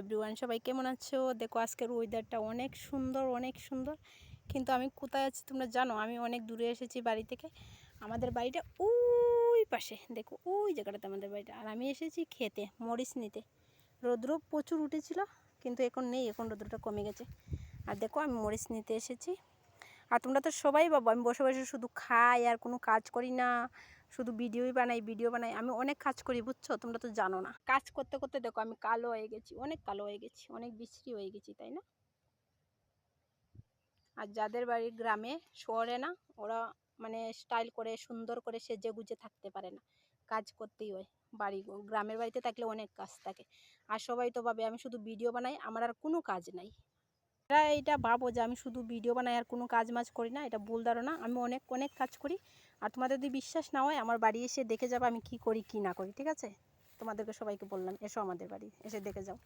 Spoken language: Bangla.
এভরিওয়ান, সবাই কেমন আছো? দেখো আজকের ওয়েদারটা অনেক সুন্দর, অনেক সুন্দর। কিন্তু আমি কোথায় আছি তোমরা জানো? আমি অনেক দূরে এসেছি বাড়ি থেকে। আমাদের বাড়িটা ওই পাশে, দেখো ওই জায়গাটাতে আমাদের বাড়িটা। আর আমি এসেছি খেতে মরিচ নিতে। রৌদ্র প্রচুর উঠেছিল, কিন্তু এখন নেই, এখন রৌদ্রটা কমে গেছে। আর দেখো আমি মরিচ নিতে এসেছি। আর তোমরা তো সবাই বাবা আমি বসে বসে শুধু খাই আর কোনো কাজ করি না, শুধু ভিডিও বানাই। আমি অনেক কাজ করি, বুঝছো? তোমরা তো জানো না। কাজ করতে করতে দেখো আমি কালো হয়ে গেছি, অনেক কালো হয়ে গেছি, অনেক বিশ্রী হয়ে গেছি, তাই না? আর যাদের বাড়ি গ্রামে, শহরে না, ওরা মানে স্টাইল করে সুন্দর করে সেজে গুজে থাকতে পারে না, কাজ করতেই হয়। গ্রামের বাড়িতে থাকলে অনেক কাজ থাকে। আর সবাই তো ভাবে আমি শুধু ভিডিও বানাই, আমার আর কোনো কাজ নাই। এটা ভাবো যে আমি শুধু ভিডিও বানাই আর কোনো কাজ মাজ করি না, এটা ভুল ধারণা। আমি অনেক অনেক কাজ করি। আর তোমাদের যদি বিশ্বাস না হয় আমার বাড়ি এসে দেখে যাবে আমি কি করি কি না করি, ঠিক আছে? তোমাদেরকে সবাইকে বললাম, এসো আমাদের বাড়ি এসে দেখে যাও।